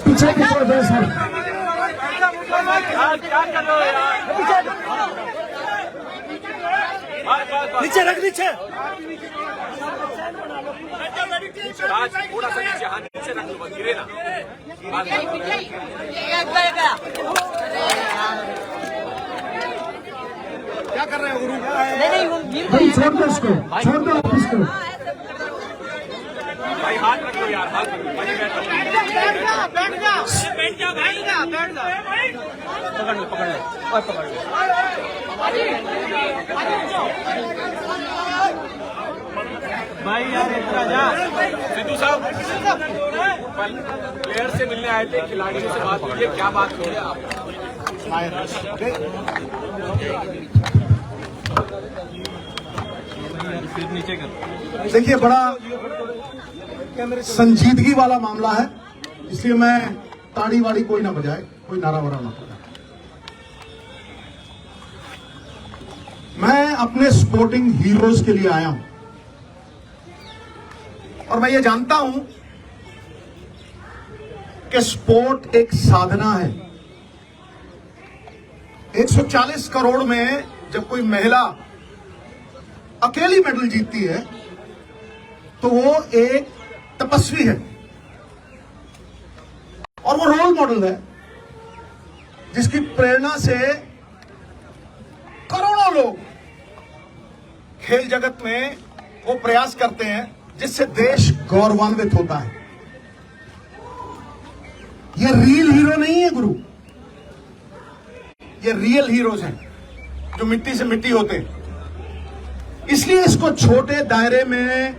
पीछे की तरफ है सर। नीचे रख, नीचे थोड़ा सा नीचे, हाँ नीचे रख लो, गिरे ना। क्या कर रहे हो गुरु? भाई छोड़ दो इसको, छोड़ दो आप इसको। भाई हाथ रख लो यार, हाथ रख लो। बैठ जा। पकड़ लो और पकड़ लो। भाई यार इतना जा। सिद्धू साहब प्लेयर से मिलने आए थे, खिलाड़ियों से बात कीजिए, क्या बात हो रही है आप? नीचे कर। देखिए, बड़ा संजीदगी वाला मामला है, इसलिए मैं ताड़ी वाड़ी कोई ना बजाए, कोई नारा वारा ना बजाए। मैं अपने स्पोर्टिंग हीरोज के लिए आया हूं और मैं ये जानता हूं कि स्पोर्ट एक साधना है। 140 करोड़ में जब कोई महिला अकेली मेडल जीतती है तो वो एक तपस्वी है और वो रोल मॉडल है, जिसकी प्रेरणा से करोड़ों लोग खेल जगत में वो प्रयास करते हैं, जिससे देश गौरवान्वित होता है। ये रियल हीरो नहीं है गुरु, ये रियल हीरोज हैं जो मिट्टी से मिट्टी होते हैं। इसलिए इसको छोटे दायरे में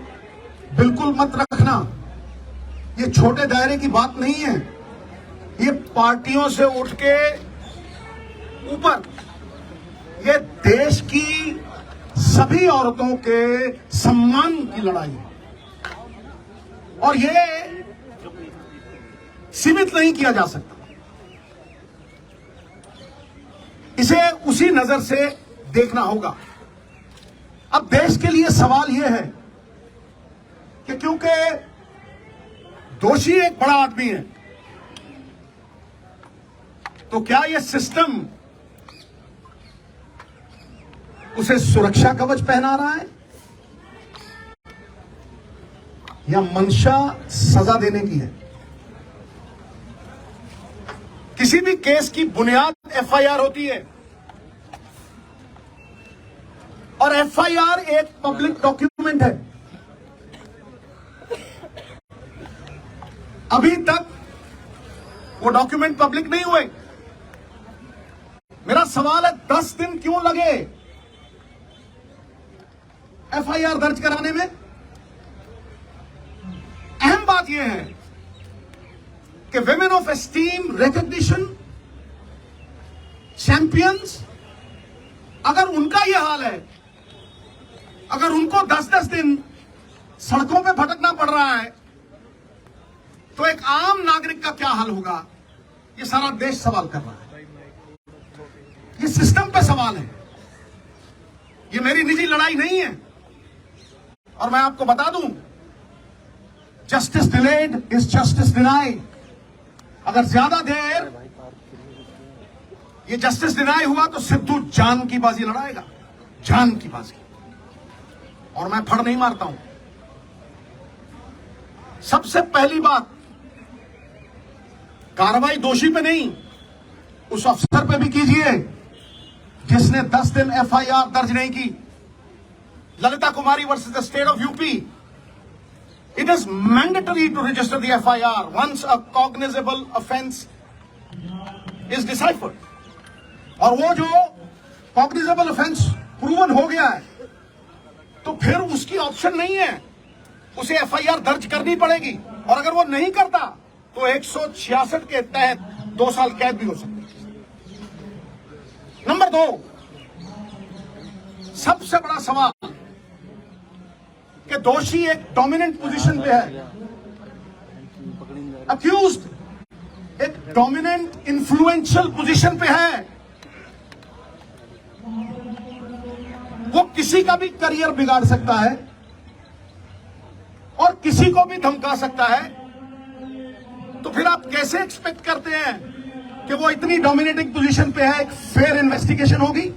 बिल्कुल मत रखना। ये छोटे दायरे की बात नहीं है, ये पार्टियों से उठ के ऊपर ये देश की सभी औरतों के सम्मान की लड़ाई है और ये सीमित नहीं किया जा सकता। इसे उसी नजर से देखना होगा। अब देश के लिए सवाल यह है कि क्योंकि दोषी एक बड़ा आदमी है, तो क्या यह सिस्टम उसे सुरक्षा कवच पहना रहा है या मंशा सजा देने की है? किसी भी केस की बुनियाद एफआईआर होती है और एफआईआर एक पब्लिक डॉक्यूमेंट है। अभी तक वो डॉक्यूमेंट पब्लिक नहीं हुए। मेरा सवाल है, 10 दिन क्यों लगे एफआईआर दर्ज कराने में? अहम बात यह है कि women of esteem, recognition, champions, अगर उनका यह हाल है, अगर उनको 10-10 दिन सड़कों पे भटकना पड़ रहा है, तो एक आम नागरिक का क्या हाल होगा? ये सारा देश सवाल कर रहा है। ये सिस्टम पे सवाल है, ये मेरी निजी लड़ाई नहीं है। और मैं आपको बता दूं, justice delayed is justice denied. अगर ज्यादा देर ये जस्टिस डिनाई हुआ तो सिद्धू जान की बाजी लड़ाएगा, जान की बाजी। और मैं फड़ नहीं मारता हूं। सबसे पहली बात, कार्रवाई दोषी पे नहीं, उस अफसर पे भी कीजिए जिसने 10 दिन एफआईआर दर्ज नहीं की। Lalita Kumari versus the state of UP, it is mandatory to register the FIR once a cognizable offense is deciphered. और वो जो cognizable offense proven हो गया है, तो फिर उसकी ऑप्शन नहीं है, उसे FIR दर्ज करनी पड़ेगी। और अगर वो नहीं करता तो 166 के तहत 2 साल कैद भी हो सकती है। नंबर 2, सबसे बड़ा सवाल कि दोषी एक डोमिनेंट पोजीशन पे है, अक्यूज्ड एक डोमिनेंट इन्फ्लुएंशियल पोजीशन पे है, वो किसी का भी करियर बिगाड़ सकता है और किसी को भी धमका सकता है, तो फिर आप कैसे एक्सपेक्ट करते हैं कि वो इतनी डोमिनेटिंग पोजीशन पे है, एक फेयर इन्वेस्टिगेशन होगी?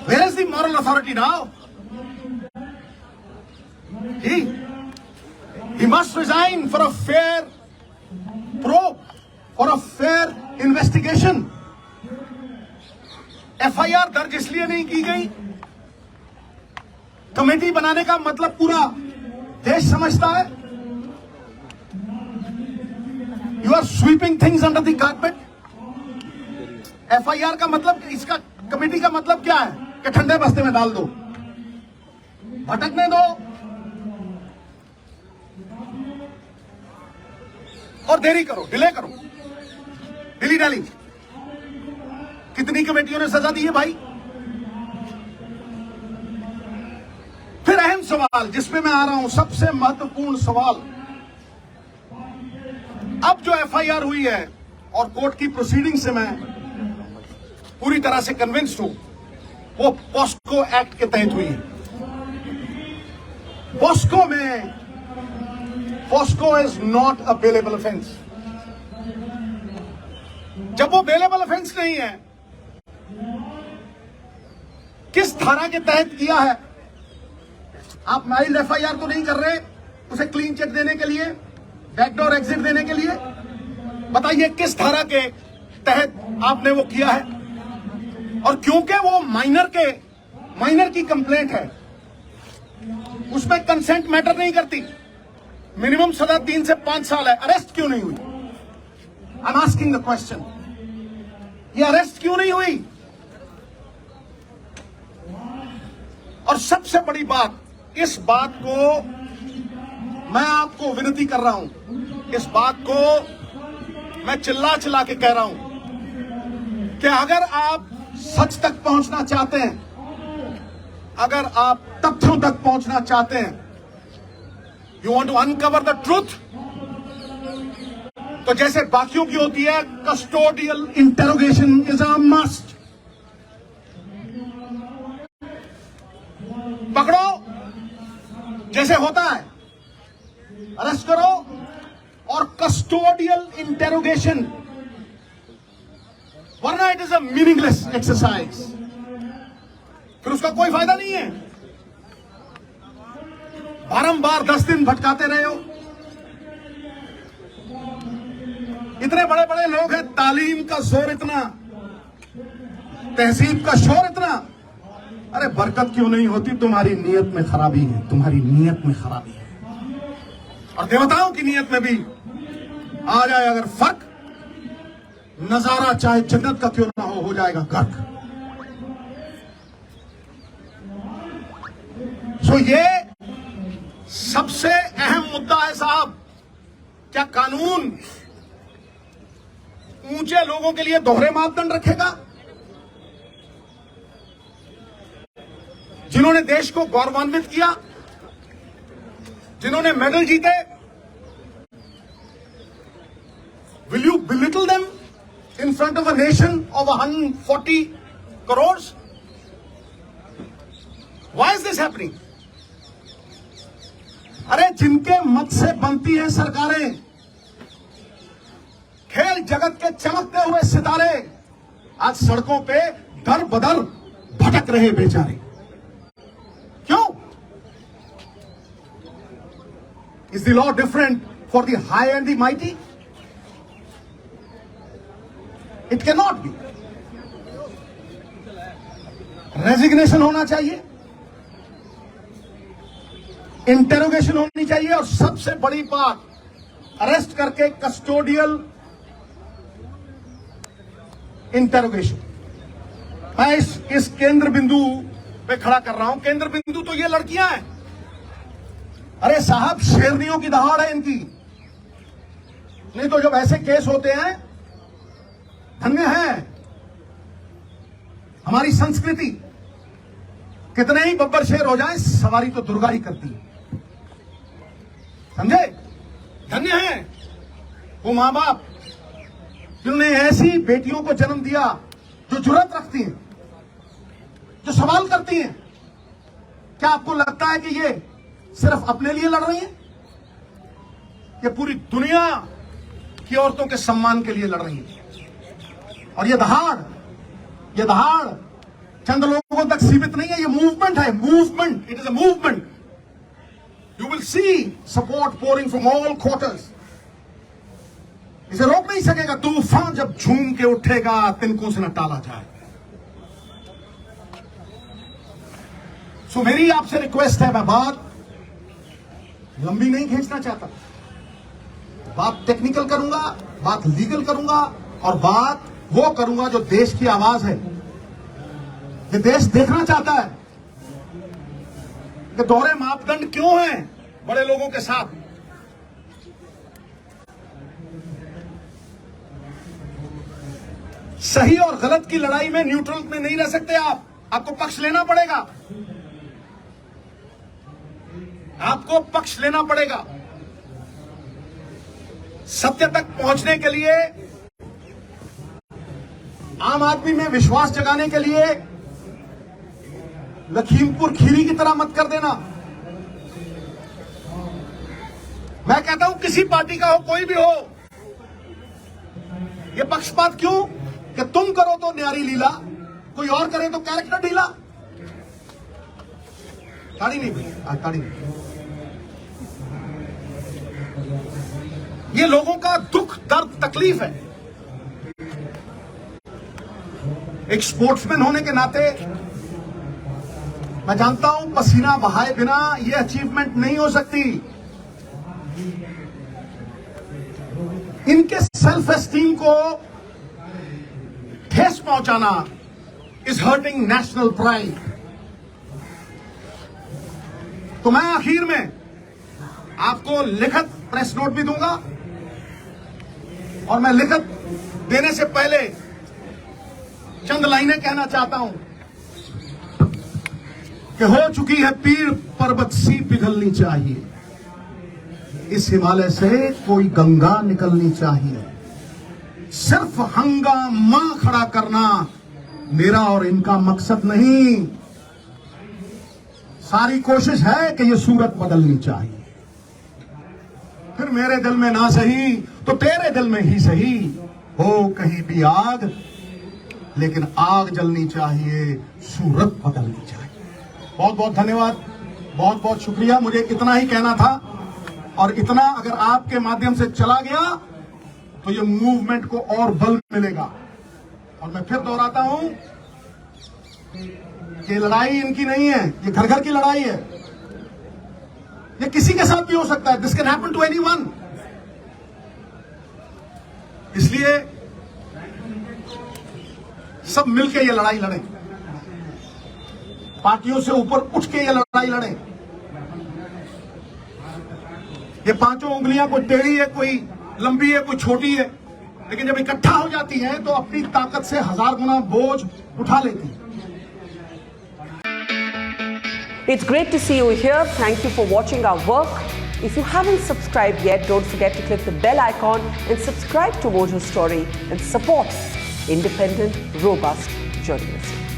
Where is the moral authority now? He must resign for a fair probe, for a fair investigation. FIR दर्ज इसलिए नहीं की गई, कमेटी बनाने का मतलब पूरा देश समझता है। You are sweeping things under the carpet. FIR का मतलब, इसका कमेटी का मतलब क्या है कि ठंडे बस्ते में डाल दो, भटकने दो और देरी करो, डिले करो। दिल्ली डाली कितनी कमेटियों ने सजा दी है भाई? फिर अहम सवाल जिसपे मैं आ रहा हूं, सबसे महत्वपूर्ण सवाल, अब जो FIR हुई है और कोर्ट की प्रोसीडिंग से मैं पूरी तरह से कन्विंस्ड हूं, वो पॉस्को एक्ट के तहत हुई है। पॉस्को में, POCSO is not a bailable offence. जब वो बेलेबल ऑफेंस नहीं है, किस धारा के तहत किया है? आप माइल्ड FIR तो नहीं कर रहे उसे क्लीन चिट देने के लिए, बैकडोर एग्जिट देने के लिए? बताइए किस धारा के तहत आपने वो किया है? और क्योंकि वो माइनर की कंप्लेंट है, उसमें कंसेंट मैटर नहीं करती। मिनिमम सजा 3 से 5 साल है, अरेस्ट क्यों नहीं हुई? I am asking the question, ये अरेस्ट क्यों नहीं हुई? और सबसे बड़ी बात, इस बात को मैं आपको विनती कर रहा हूं, इस बात को मैं चिल्ला चिल्ला के कह रहा हूं कि अगर आप सच तक पहुंचना चाहते हैं, अगर आप तथ्यों तक पहुंचना चाहते हैं, you want to uncover the truth, तो जैसे बाकियों की होती है, custodial interrogation is a must. पकड़ो जैसे होता है, अरेस्ट करो और कस्टोडियल इंटेरोगेशन, वरना it is a meaningless exercise, फिर उसका कोई फायदा नहीं है। बारंबार 10 दिन भटकाते रहे हो, इतने बड़े बड़े लोग हैं, तालीम का जोर इतना, तहजीब का शोर इतना, अरे बरकत क्यों नहीं होती? तुम्हारी नीयत में खराबी है, तुम्हारी नीयत में खराबी है। और देवताओं की नीयत में भी आ जाए अगर फर्क, नजारा चाहे जन्नत का क्यों ना हो जाएगा गर्क। सो ये सबसे अहम मुद्दा है साहब। क्या कानून ऊंचे लोगों के लिए दोहरे मापदंड रखेगा? जिन्होंने देश को गौरवान्वित किया, जिन्होंने मेडल जीते, will you belittle them in front of a nation of 140 crores? Why is this happening? अरे जिनके मत से बनती हैं सरकारें, खेल जगत के चमकते हुए सितारे, आज सड़कों पे दर बदर भटक रहे बेचारे। क्यों? Is the law different for the high and the mighty? It cannot be. Resignation होना चाहिए, इंटेरोगेशन होनी चाहिए, और सबसे बड़ी बात, अरेस्ट करके कस्टोडियल इंटेरोगेशन। मैं इस केंद्र बिंदु पे खड़ा कर रहा हूं। केंद्र बिंदु तो ये लड़कियां हैं। अरे साहब, शेरनियों की दहाड़ है इनकी। नहीं तो जब ऐसे केस होते हैं, धन्य है हमारी संस्कृति, कितने ही बब्बर शेर हो जाए, सवारी तो दुर्गा ही करती है, समझे? धन्य है वो मां बाप जिन्होंने ऐसी बेटियों को जन्म दिया जो जुर्रत रखती हैं, जो सवाल करती हैं। क्या आपको लगता है कि ये सिर्फ अपने लिए लड़ रही हैं? ये पूरी दुनिया की औरतों के सम्मान के लिए लड़ रही हैं। और ये दहाड़ चंद लोगों तक सीमित नहीं है, ये मूवमेंट है, movement. It is a movement. You will see support pouring from all quarters. इसे रोक नहीं सकेगा तूफान, जब झूम के उठेगा तिनकों से न टाला जाए। सो मेरी आपसे रिक्वेस्ट है, मैं बात लंबी नहीं खींचना चाहता, बात टेक्निकल करूंगा, बात लीगल करूंगा और बात वो करूंगा जो देश की आवाज है। ये देश देखना चाहता है कि दोहरे मापदंड क्यों हैं बड़े लोगों के साथ। सही और गलत की लड़ाई में न्यूट्रल में नहीं रह सकते आप, आपको पक्ष लेना पड़ेगा, आपको पक्ष लेना पड़ेगा। सत्य तक पहुंचने के लिए, आम आदमी में विश्वास जगाने के लिए लखीमपुर खीरी की तरह मत कर देना। मैं कहता हूं किसी पार्टी का हो, कोई भी हो, ये पक्षपात क्यों कि तुम करो तो न्यारी लीला, कोई और करे तो कैरेक्टर ढीला। ताड़ी नहीं भाई, ताड़ी नहीं। ये लोगों का दुख, दर्द, तकलीफ है। एक स्पोर्ट्समैन होने के नाते मैं जानता हूं पसीना बहाए बिना यह अचीवमेंट नहीं हो सकती। इनके सेल्फ एस्टीम को ठेस पहुंचाना इज हर्टिंग नेशनल प्राइड। तो मैं आखिर में आपको लिखित प्रेस नोट भी दूंगा और मैं लिखित देने से पहले चंद लाइनें कहना चाहता हूं कि हो चुकी है पीर पर्वत सी पिघलनी चाहिए, इस हिमालय से कोई गंगा निकलनी चाहिए। सिर्फ हंगामा खड़ा करना मेरा और इनका मकसद नहीं, सारी कोशिश है कि यह सूरत बदलनी चाहिए। फिर मेरे दिल में ना सही तो तेरे दिल में ही सही, हो कहीं भी आग लेकिन आग जलनी चाहिए, सूरत बदलनी चाहिए। बहुत बहुत धन्यवाद, बहुत बहुत शुक्रिया। मुझे इतना ही कहना था और इतना अगर आपके माध्यम से चला गया तो ये मूवमेंट को और बल मिलेगा। और मैं फिर दोहराता हूं, ये लड़ाई इनकी नहीं है, ये घर घर की लड़ाई है। ये किसी के साथ भी हो सकता है, this can happen to anyone. इसलिए सब मिलकर ये लड़ाई लड़ें, पार्टियों से ऊपर उठ के ये लड़ाई लड़ें। ये पांचों उंगलियां कोई टेढ़ी है, कोई लंबी है, कोई छोटी है, लेकिन जब इकट्ठा हो जाती हैं तो अपनी ताकत से 1000 गुना बोझ उठा लेती हैं। It's great to see you here. Thank you for watching our work. If you haven't subscribed yet, don't forget to click the bell icon and subscribe to Mojo Story and support independent, robust journalism.